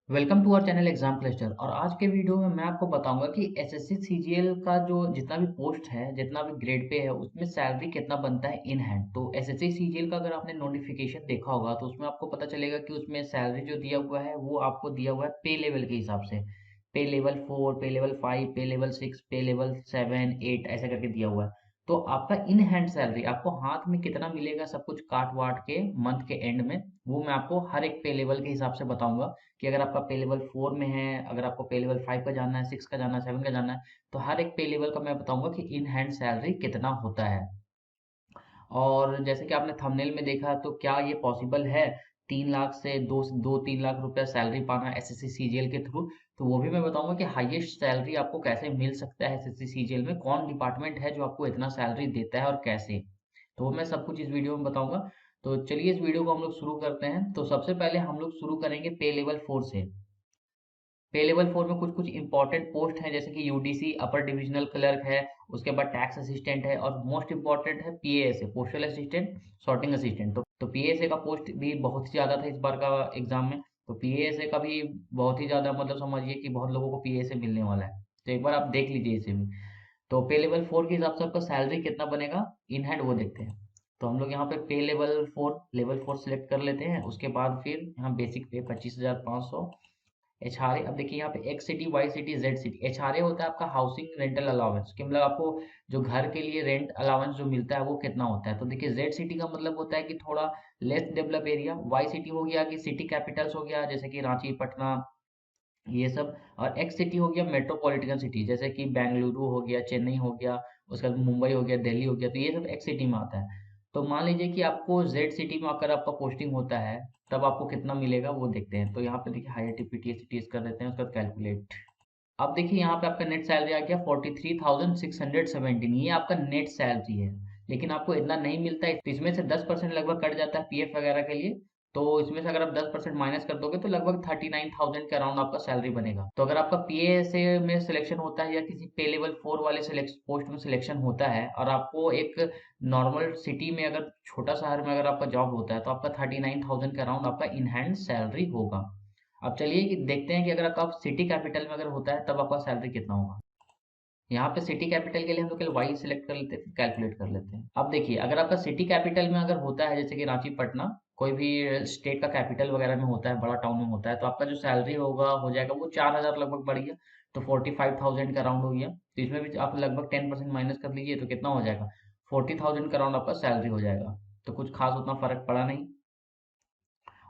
Welcome to our channel exam cluster. और आज के वीडियो में मैं आपको बताऊंगा कि एसएससी सीजीएल का जो जितना भी पोस्ट है, जितना भी ग्रेड पे है, उसमें सैलरी कितना बनता है इन हैंड। तो एसएससी सीजीएल का अगर आपने नोटिफिकेशन देखा होगा तो उसमें आपको पता चलेगा कि उसमें सैलरी जो दिया हुआ है वो आपको दिया हुआ है पे लेवल के हिसाब से। पे लेवल 4, पे लेवल 5, पे लेवल 6, पे लेवल 7, 8 ऐसे करके दिया हुआ है। तो आपका इन हैंड सैलरी आपको हाथ में कितना मिलेगा, सब कुछ काट वाट के मंथ के एंड में, वो मैं आपको हर एक पे लेवल के हिसाब से बताऊंगा। कि अगर आपका पे लेवल 4 में है, अगर आपको पे लेवल 5 का जानना है, 6 का जानना है, 7 का जानना है, तो हर एक पे लेवल का मैं बताऊंगा कि इन हैंड सैलरी कितना होता है। और जैसे कि आपने थंबनेल में देखा, तो क्या ये पॉसिबल है 3 लाख से 2-3 लाख रुपया सैलरी पाना एसएससी सीजीएल के थ्रू? तो वो भी मैं बताऊंगा कि हाईएस्ट सैलरी आपको कैसे मिल सकता है एसएससी सीजीएल में, कौन डिपार्टमेंट है जो आपको इतना सैलरी देता है और कैसे। तो वो मैं सब कुछ इस वीडियो में बताऊंगा। तो चलिए इस वीडियो को हम लोग शुरू करते हैं। तो सबसे पहले हम लोग शुरू करेंगे पे लेवल 4 से। पे लेवल 4 में कुछ कुछ इंपॉर्टेंट पोस्ट हैं, जैसे कि यूडीसी अपर डिविजनल क्लर्क है, उसके बाद टैक्स असिस्टेंट है, और मोस्ट इंपॉर्टेंट है PASA postal assistant, sorting assistant. तो पीएएसए का पोस्ट भी बहुत ही ज़्यादा था इस बार का एग्जाम में। तो पीएएसए का भी बहुत ही ज़्यादा, मतलब समझिए कि बहुत लोगों को पीएएसए मिलने वाला है। तो एक बार आप देख लीजिए इसे भी। तो पे लेवल 4 के हिसाब से आपका सैलरी कितना बनेगा इन हैंड, वो देखते हैं। तो हम लोग यहाँ पे पे लेवल 4 सेलेक्ट कर लेते हैं। उसके बाद फिर यहाँ बेसिक पे 25,500। एचआरए, अब देखिए यहाँ पे X city, Y city, Z city. HRA होता है आपका हाउसिंग रेंटल अलाउंस, कि मतलब आपको जो घर के लिए रेंट अलाउंस जो मिलता है वो कितना होता है। तो देखिए जेड सिटी का मतलब होता है कि थोड़ा less develop area. Y city हो गया कि सिटी कैपिटल्स हो गया, जैसे कि रांची, पटना, ये सब। और एक्स सिटी हो गया मेट्रोपॉलिटन सिटी, जैसे कि बेंगलुरु हो गया, चेन्नई हो गया, उसके बाद मुंबई हो गया, दिल्ली हो गया। तो ये सब एक्स सिटी में आता है। तो मान लीजिए कि आपको जेड सिटी में अगर आपका पोस्टिंग होता है, तब आपको कितना मिलेगा वो देखते हैं। तो यहाँ पे देखिए हायर टीपीटी सिटीज कर देते हैं, उसका कैलकुलेट। अब देखिए यहाँ पे आपका नेट सैलरी आ गया 43,617, ये आपका नेट सैलरी है। लेकिन आपको इतना नहीं मिलता है, तो इसमें से 10% लगभग कट जाता है पीएफ वगैरह के लिए। तो इसमें से अगर आप 10% माइनस कर दोगे तो लगभग 39,000 के अराउंड आपका सैलरी बनेगा। तो अगर आपका पीएएसए में सिलेक्शन होता है या किसी पे लेवल 4 वाले पोस्ट में सिलेक्शन होता है, और आपको एक नॉर्मल सिटी में, अगर छोटा शहर में अगर आपका जॉब होता है, तो आपका 39,000 के अराउंड आपका इन हैंड सैलरी होगा। अब चलिए कि देखते हैं कि अगर आपका सिटी कैपिटल में अगर होता है तब आपका सैलरी कितना होगा। यहाँ पे सिटी कैपिटल के लिए हम लोग केवल वाई सिलेक्ट कर लेते हैं, फिर कैलकुलेट कर लेते हैं। अब देखिए अगर आपका सिटी कैपिटल में अगर होता है, जैसे कि रांची, पटना, कोई भी स्टेट का कैपिटल वगैरह में होता है, बड़ा टाउन में होता है, तो आपका जो सैलरी होगा हो जाएगा वो 4,000 लगभग बढ़ गया। तो 45,000 का राउंड हो गया। तो इसमें भी आप लगभग 10% माइनस कर लीजिए तो कितना हो जाएगा, 40,000 का राउंड आपका सैलरी हो जाएगा। तो कुछ खास उतना फर्क पड़ा नहीं।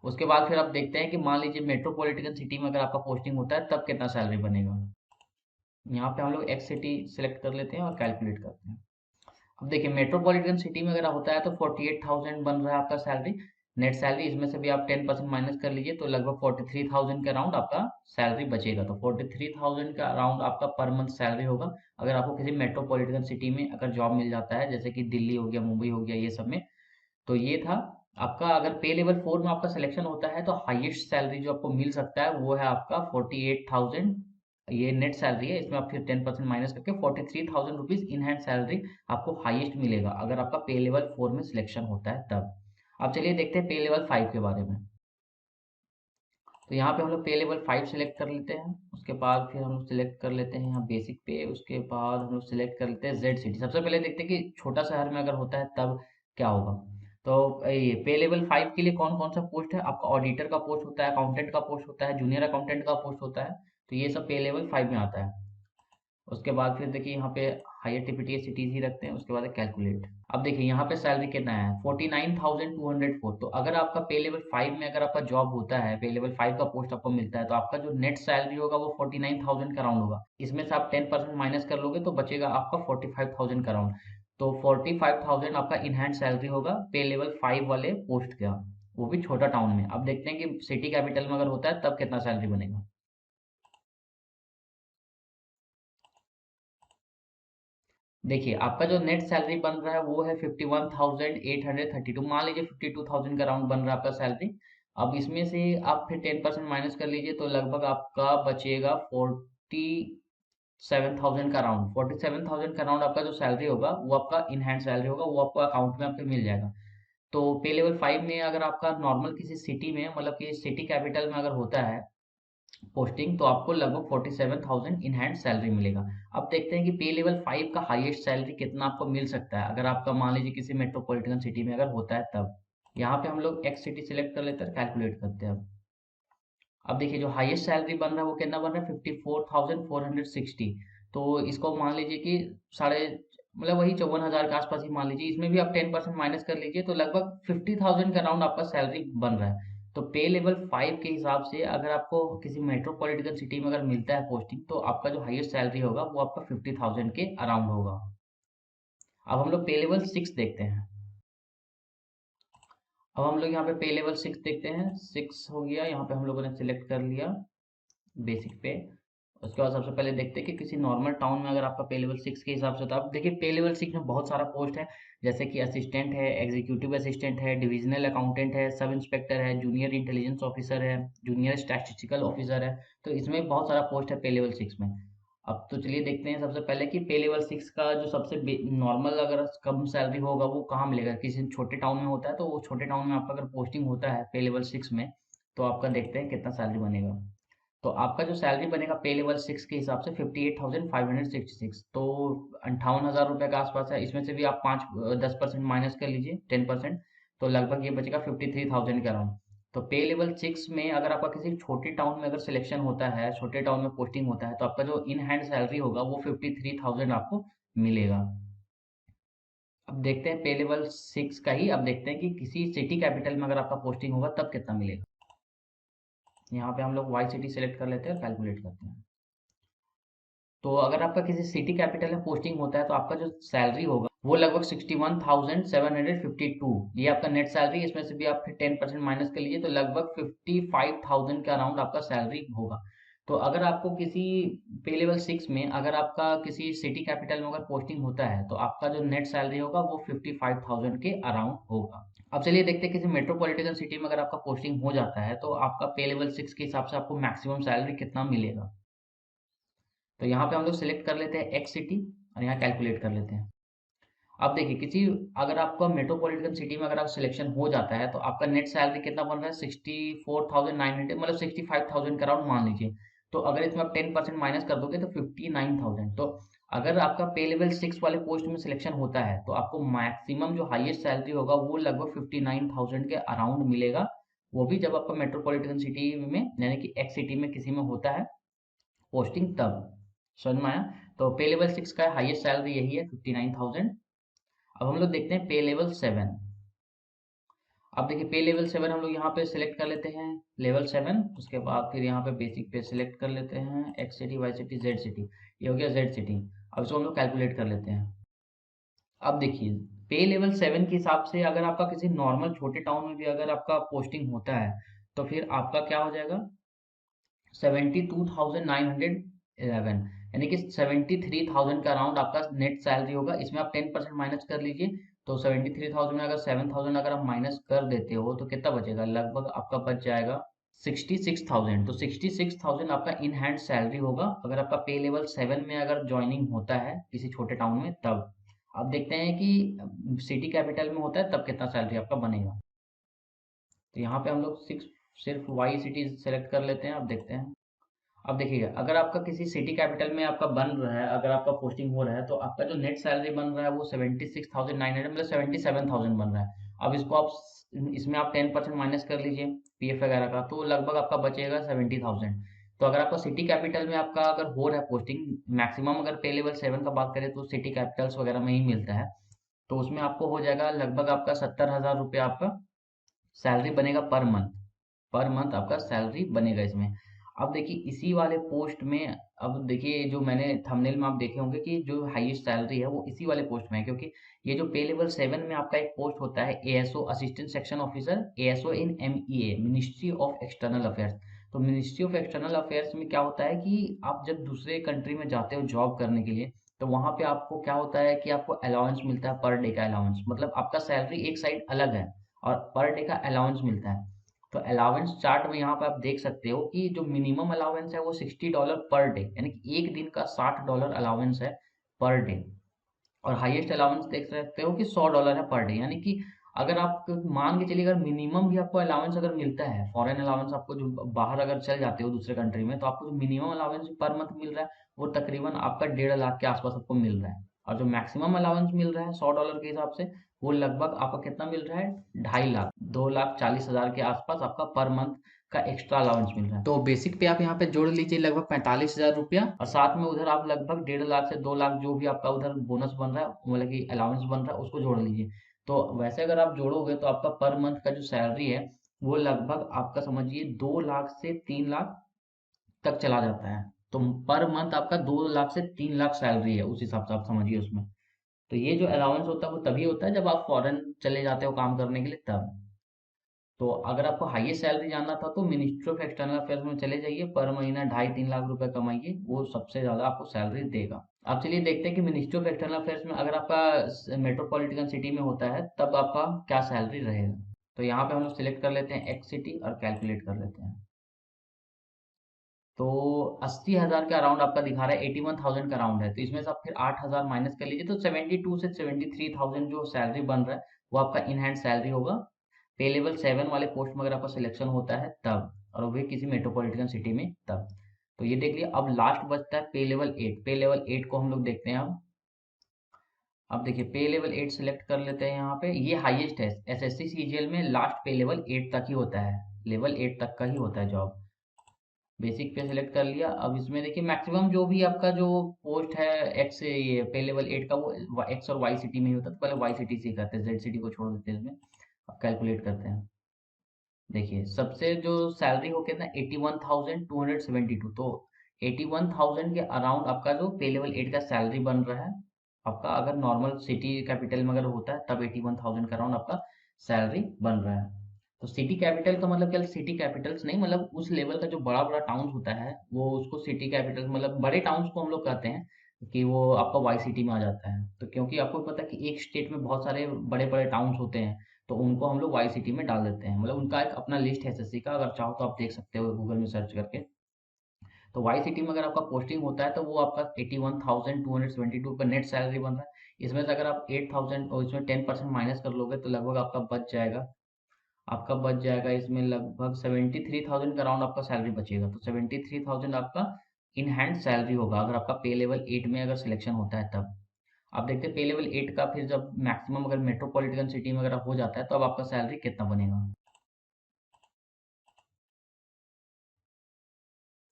उसके बाद फिर आप देखते हैं कि मान लीजिए मेट्रोपॉलिटन सिटी में अगर आपका पोस्टिंग होता है तब कितना सैलरी बनेगा। यहाँ पे हम लोग एक्स सिटी सेलेक्ट कर लेते हैं और कैलकुलेट करते हैं। अब देखिए मेट्रोपॉलिटन सिटी में अगर होता है तो 48,000 बन रहा है आपका सैलरी, नेट सैलरी। इसमें से भी आप 10% माइनस कर लीजिए तो लगभग 43,000 के अराउंड आपका सैलरी बचेगा। तो 43,000 का अराउंड आपका पर मंथ सैलरी होगा, अगर आपको किसी मेट्रोपॉलिटन सिटी में अगर जॉब मिल जाता है, जैसे कि दिल्ली हो गया, मुंबई हो गया, ये सब में। तो ये था आपका। अगर पे लेवल 4 में आपका सिलेक्शन होता है तो हाईएस्ट सैलरी जो आपको मिल सकता है वो है आपका 48,000। ये नेट सैलरी है, इसमें आप फिर 10% माइनस करके 43,000 रुपीज इन हैंड सैलरी आपको हाईएस्ट मिलेगा, अगर आपका पे लेवल 4 में सिलेक्शन होता है तब। अब चलिए देखते हैं पे लेवल 5 के बारे में। तो यहाँ पे हम लोग पे लेवल 5 सेलेक्ट कर लेते हैं। उसके बाद फिर हम लोग सिलेक्ट कर लेते हैं यहाँ बेसिक पे। उसके बाद हम लोग सिलेक्ट कर लेते हैं जेड सिटी। सबसे पहले देखते हैं कि छोटा शहर में अगर होता है तब क्या होगा। तो ये पे लेवल 5 के लिए कौन कौन सा पोस्ट है आपका, ऑडिटर का पोस्ट होता है, अकाउंटेंट का पोस्ट होता है, जूनियर अकाउंटेंट का पोस्ट होता है। तो ये सब पे लेवल 5 में आता है। उसके बाद फिर देखिए यहाँ पे हायर टीपीटी सिटीज ही रखते हैं। उसके बाद कैलकुलेट। अब देखिए यहाँ पे सैलरी कितना है, 49,204। तो अगर आपका पे लेवल 5 में अगर आपका जॉब होता है, पे लेवल 5 का पोस्ट आपको मिलता है, तो आपका जो नेट सैलरी होगा वो 49,000 का राउंड होगा। इसमें से आप 10% माइनस कर लोगे तो बचेगा आपका 45,000 का राउंड। तो 45,000 आपका इन हैंड सैलरी होगा पे लेवल 5 वाले पोस्ट का, वो भी छोटा टाउन में। अब देखते हैं कि सिटी कैपिटल में अगर होता है तब कितना सैलरी बनेगा। देखिए आपका जो नेट सैलरी बन रहा है वो है 51,832, मान लीजिए 52,000 का राउंड बन रहा है आपका सैलरी। अब इसमें से आप फिर 10% माइनस कर लीजिए तो लगभग आपका बचेगा 47,000 का राउंड। 47,000 का राउंड आपका जो सैलरी होगा वो आपका इन हैंड सैलरी होगा, वो आपको अकाउंट में आपके मिल जाएगा। तो पे लेवल 5 में अगर आपका नॉर्मल किसी सिटी में, मतलब कि सिटी कैपिटल में अगर होता है, पोस्टिंग, तो आपको लगभग 47,000 इन हैंड सैलरी मिलेगा। अब देखते हैं कि पे लेवल 5 का हाईएस्ट सैलरी कितना आपको मिल सकता है, अगर आपका मान लीजिए किसी मेट्रोपॉलिटन सिटी में अगर होता है तब। यहाँ पे हम लोग एक्स सिटी सिलेक्ट कर लेते हैं, कैलकुलेट करते हैं। अब देखिए जो हाईएस्ट सैलरी बन रहा है वो कितना बन रहा है, 54,460। तो इसको मान लीजिए कि साढ़े मतलब वही 54,000 के आसपास ही मान लीजिए, इसमें भी आप 10% माइनस कर लीजिए तो लगभग 50,000 के अराउंड आपका सैलरी बन रहा है। तो पे लेवल 5 के हिसाब से अगर आपको किसी मेट्रोपॉलिटन सिटी में अगर मिलता है पोस्टिंग, तो आपका जो हाईएस्ट सैलरी होगा वो आपका 50,000 के अराउंड होगा। अब हम लोग पे लेवल 6 देखते हैं। अब हम लोग यहाँ पे पे लेवल 6 देखते हैं। 6 हो गया, यहाँ पे हम लोगों ने सिलेक्ट कर लिया बेसिक पे। उसके बाद सबसे पहले देखते हैं कि किसी नॉर्मल टाउन में अगर आपका पे लेवल 6 के हिसाब से होता है। अब देखिए पे लेवल 6 में बहुत सारा पोस्ट है, जैसे कि असिस्टेंट है, एग्जीक्यूटिव असिस्टेंट है, डिविजनल अकाउंटेंट है, सब इंस्पेक्टर है, जूनियर इंटेलिजेंस ऑफिसर है, जूनियर स्टैटिस्टिकल ऑफिसर है। तो इसमें बहुत सारा पोस्ट है पे लेवल 6 में। अब तो चलिए देखते हैं सबसे पहले कि पे लेवल 6 का जो सबसे नॉर्मल अगर कम सैलरी होगा वो कहाँ मिलेगा। किसी छोटे टाउन में होता है, तो वो छोटे टाउन में आपका अगर पोस्टिंग होता है पे लेवल 6 में, तो आपका देखते हैं कितना सैलरी बनेगा। तो आपका जो सैलरी बनेगा पे लेवल 6 के हिसाब से 58,566, तो 58,000 रुपये के आसपास है। इसमें से भी आप 10% माइनस कर लीजिए, 10%, तो लगभग ये बचेगा 53,000 के अराउंड। तो पे लेवल 6 में अगर आपका किसी छोटे टाउन में अगर सिलेक्शन होता है, छोटे टाउन में पोस्टिंग होता है, तो आपका जो इन हैंड सैलरी होगा वो 53,000 आपको मिलेगा। अब देखते हैं पे लेवल 6 का ही, अब देखते हैं कि किसी सिटी कैपिटल में अगर आपका पोस्टिंग होगा तब कितना मिलेगा। यहाँ पे हम लोग वाई सिटी सेलेक्ट कर लेते हैं और कैलकुलेट करते हैं। तो अगर आपका किसी सिटी कैपिटल में पोस्टिंग होता है तो आपका जो सैलरी होगा वो लगभग 61,752, ये आपका नेट सैलरी। इसमें से भी आप फिर 10% माइनस कर लीजिए तो लगभग 55,000 के अराउंड आपका सैलरी होगा। तो अगर आपको किसी पे लेवल 6 में अगर आपका किसी सिटी कैपिटल में अगर पोस्टिंग होता है तो आपका जो नेट सैलरी होगा वो 55,000 के अराउंड होगा। अब चलिए देखते हैं किसी मेट्रोपॉलिटन सिटी में अगर आपका पोस्टिंग हो जाता है तो आपका पे लेवल 6 के हिसाब से आपको मैक्सिमम सैलरी कितना मिलेगा। तो यहाँ पे हम लोग सिलेक्ट कर लेते हैं एक्स सिटी और यहाँ कैलकुलेट कर लेते हैं। अब देखिए किसी अगर आपका मेट्रोपॉलिटन सिटी में अगर आप सिलेक्शन हो जाता है तो आपका नेट सैलरी कितना बन रहा है, 64,900, मतलब 65,000 के अराउंड मान लीजिए। तो अगर इसमें आप 10% माइनस कर दोगे तो 59,000। तो अगर आपका पे लेवल 6 वाले पोस्ट में सिलेक्शन होता है तो आपको मैक्सिमम जो हाईएस्ट सैलरी होगा वो लगभग 59,000 के अराउंड मिलेगा। वो भी जब आपका मेट्रोपॉलिटन सिटी में यानी कि एक्स सिटी में किसी में होता है पोस्टिंग तब। समझ में आया। तो पे लेवल 6 का हाईएस्ट सैलरी यही है, 59,000। अब हम लोग देखते हैं पे लेवल 7। अब देखिए पे लेवल 7 हम लोग यहाँ पे सिलेक्ट कर लेते हैं लेवल 7। उसके बाद फिर यहाँ पे बेसिक पे सिलेक्ट कर लेते हैं X city, Y city, Z city. ये हो गया जेड सिटी। अब इसको हम लोग कैलकुलेट कर लेते हैं। अब देखिए पे लेवल 7 के हिसाब से अगर आपका किसी नॉर्मल छोटे टाउन में भी अगर आपका पोस्टिंग होता है तो फिर आपका क्या हो जाएगा, 72,911, यानी कि 73,000 का अराउंड आपका नेट सैलरी होगा। इसमें आप 10% माइनस कर लीजिए तो 73,000 में अगर 7,000 अगर आप माइनस कर देते हो तो कितना बचेगा, लगभग आपका बच जाएगा 66,000। तो 66,000 आपका इन हैंड सैलरी होगा अगर आपका पे लेवल 7 में अगर ज्वाइनिंग होता है किसी छोटे टाउन में तब। अब देखते हैं कि सिटी कैपिटल में होता है तब कितना सैलरी आपका बनेगा। तो यहाँ पे हम लोग सिर्फ वाई सिटी सेलेक्ट कर लेते हैं। अब देखते हैं। अब देखिएगा अगर आपका किसी सिटी कैपिटल में आपका बन रहा है, अगर आपका पोस्टिंग हो रहा है तो आपका जो नेट सैलरी बन रहा है वो 76,900, मतलब 77,000 बन रहा है। अब इसको आप इसमें आप 10% माइनस कर लीजिए पीएफ वगैरह का, तो लगभग आपका बचेगा 70,000। तो अगर आपका सिटी कैपिटल में आपका अगर हो रहा है पोस्टिंग, मैक्सिमम अगर पे लेवल 7 का बात करें तो सिटी कैपिटल्स वगैरह में ही मिलता है। तो उसमें आपको हो जाएगा लगभग आपका 70,000 रुपये आपका सैलरी बनेगा पर मंथ। पर मंथ आपका सैलरी बनेगा इसमें। अब देखिए इसी वाले पोस्ट में, अब देखिए जो मैंने थंबनेल में आप देखे होंगे कि जो हाईएस्ट सैलरी है वो इसी वाले पोस्ट में है, क्योंकि ये जो पे लेवल 7 में आपका एक पोस्ट होता है ASO, assistant section officer, ASO in MEA, ministry of external affairs. तो मिनिस्ट्री ऑफ एक्सटर्नल अफेयर्स में क्या होता है कि आप जब दूसरे कंट्री में जाते हो जॉब करने के लिए, तो वहां पे आपको क्या होता है कि आपको अलाउंस मिलता है, पर डे का अलाउंस, मतलब आपका सैलरी एक साइड अलग है और पर डे का अलाउंस मिलता है। तो अलाउंस चार्ट में यहाँ पे आप देख सकते हो कि जो मिनिमम अलाउंस है वो $60 पर डे, यानी कि एक दिन का $60 अलाउंस है पर डे। और हाईएस्ट अलाउंस देख सकते हो कि $100 है पर डे, यानी कि अगर आप मान के चलिए, अगर मिनिमम भी आपको अलाउंस अगर मिलता है, फॉरेन अलाउंस आपको जो बाहर अगर चल जाते हो दूसरे कंट्री में, तो आपको जो मिनिमम अलाउंस पर मंथ मिल रहा है वो तकरीबन आपका 1.5 लाख के आसपास आपको मिल रहा है। और जो मैक्सिमम अलाउंस मिल रहा है $100 के हिसाब से, वो लगभग आपका कितना मिल रहा है, 2.5 लाख, 2,40,000 के आसपास आपका पर मंथ का एक्स्ट्रा अलाउंस मिल रहा है। तो बेसिक पे आप यहाँ पे जोड़ लीजिए लगभग 45,000 रुपया, और साथ में उधर आप लगभग 1.5 लाख से 2 लाख जो भी आपका उधर बोनस बन रहा है, मतलब कि अलाउंस बन रहा है, उसको जोड़ लीजिए। तो वैसे अगर आप जोड़ोगे तो आपका पर मंथ का जो सैलरी है वो लगभग आपका समझिए 2 लाख से 3 लाख तक चला जाता है। तो पर मंथ आपका 2 लाख से 3 लाख सैलरी है, उस हिसाब से आप समझिए उसमें। तो ये जो अलाउंस होता है वो तभी होता है जब आप फॉरेन चले जाते हो काम करने के लिए, तब। तो अगर आपको हाईएस्ट सैलरी जानना था तो मिनिस्ट्री ऑफ एक्सटर्नल अफेयर्स में चले जाइए, पर महीना 2.5-3 लाख रुपए कमाइए, वो सबसे ज़्यादा आपको सैलरी देगा। अब चलिए देखते हैं कि मिनिस्ट्री ऑफ एक्सटर्नल अफेयर्स में अगर आपका मेट्रोपॉलिटन सिटी में होता है तब आपका क्या सैलरी रहेगा। तो यहाँ पे हम लोग सिलेक्ट कर लेते हैं एक्स सिटी और कैलकुलेट कर लेते हैं। तो 80,000 के अराउंड आपका दिखा रहा है, 81,000 का अराउंड है, तो इसमें से आप फिर 8,000 माइनस कर लीजिए, तो 72 से 73,000 जो सैलरी बन रहा है वो आपका इन हैंड सैलरी होगा। पे लेवल 7 वाले पोस्ट में अगर आपका सिलेक्शन होता है तब, और वो भी किसी मेट्रोपॉलिटन सिटी में तब। तो ये देख लिया। अब लास्ट बचता है पे लेवल 8। पे लेवल 8 को हम लोग देखते हैं अब देखिए पे लेवल 8 सिलेक्ट कर लेते हैं। यहाँ पे ये हाईएस्ट है, एसएससी सीजीएल में लास्ट पे लेवल 8 तक ही होता है, लेवल 8 तक का ही होता है जॉब। बेसिक पे सिलेक्ट कर लिया। अब इसमें देखिए मैक्सिमम जो भी आपका जो पोस्ट है एक्स, ये पे लेवल 8 का, वो एक्स और वाई सिटी में ही होता है। तो पहले वाई सिटी से ही करते हैं, जेड सिटी को छोड़ देते हैं इसमें। अब कैलकुलेट करते हैं। देखिए सबसे जो सैलरी हो कितना, 81,272। तो 81,000 के अराउंड आपका जो पे लेवल 8 का सैलरी बन रहा है आपका, अगर नॉर्मल सिटी कैपिटल में अगर होता है तब 81,000 का अराउंड आपका सैलरी बन रहा है। तो सिटी कैपिटल का मतलब क्या, सिटी कैपिटल्स नहीं, मतलब उस लेवल का जो बड़ा बड़ा टाउन होता है वो उसको सिटी कैपिटल, मतलब बड़े टाउन्स को हम लोग कहते हैं कि वो आपका वाई सिटी में आ जाता है। तो क्योंकि आपको पता है कि एक स्टेट में बहुत सारे बड़े बड़े टाउन्स होते हैं, तो उनको हम लोग वाई सिटी में डाल देते हैं। मतलब उनका एक अपना लिस्ट है एसएससी का, अगर चाहो तो आप देख सकते हो गूगल में सर्च करके। तो वाई सिटी में अगर आपका पोस्टिंग होता है तो वो आपका 81,272 का नेट सैलरी बन रहा है। इसमें से अगर आप 8,000 और इसमें 10% माइनस कर लोगे तो लगभग आपका बच जाएगा, इसमें लगभग 73,000 का अराउंड आपका सैलरी बचेगा। तो 73,000 आपका इन हैंड सैलरी होगा अगर आपका पे लेवल 8 में अगर सिलेक्शन होता है तब। आप देखते हैं पे लेवल 8 का फिर जब मैक्सिमम अगर मेट्रोपॉलिटन सिटी में अगर हो जाता है तो अब आपका सैलरी कितना बनेगा।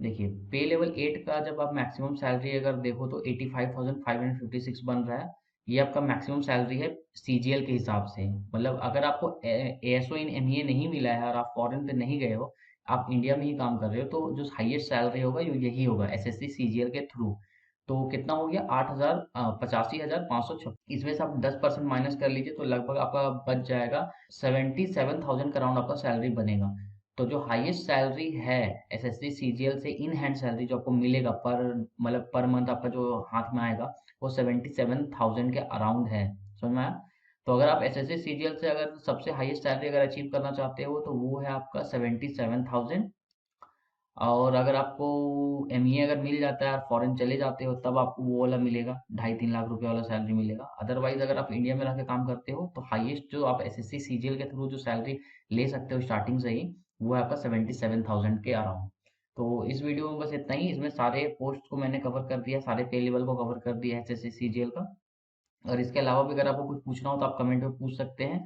देखिए पे लेवल 8 का जब आप मैक्सिमम सैलरी अगर देखो तो 85,556 बन रहा है। ये आपका मैक्सिमम सैलरी है सीजीएल के हिसाब से। मतलब अगर आपको एएसओ इन एमईए नहीं मिला है और आप फॉरेन पे नहीं गए हो, आप इंडिया में ही काम कर रहे हो, तो जो हाईएस्ट सैलरी होगा यही होगा एसएससी सीजीएल के थ्रू। तो कितना हो गया, 8,000, 85,556। इसमें से आप 10% माइनस कर लीजिए तो लगभग आपका बच जाएगा 77,000 का राउंड आपका सैलरी बनेगा। तो जो हाईएस्ट सैलरी है एसएससी सीजीएल से इन हैंड सैलरी जो आपको मिलेगा पर, मतलब पर मंथ आपका जो हाथ में आएगा, वो 77,000 के अराउंड है। समझ में आया। तो अगर आप एसएससी सीजीएल से अगर सबसे हाईएस्ट सैलरी अगर अचीव करना चाहते हो तो वो है आपका 77,000। और अगर आपको एमईए अगर मिल जाता है और फॉरेन चले जाते हो तब आपको वो वाला मिलेगा, 2.5-3 लाख रुपए वाला सैलरी मिलेगा। अदरवाइज अगर आप इंडिया में रह के काम करते हो तो हाईएस्ट जो आप एसएससी सीजीएल के थ्रू जो सैलरी ले सकते हो स्टार्टिंग से ही, वो है आपका 77,000 के अराउंड। तो इस वीडियो में बस इतना ही। इसमें सारे पोस्ट को मैंने कवर कर दिया, सारे पे लेवल को कवर कर दिया एसएससी सीजीएल का। और इसके अलावा भी अगर आपको कुछ पूछना हो तो आप कमेंट में पूछ सकते हैं।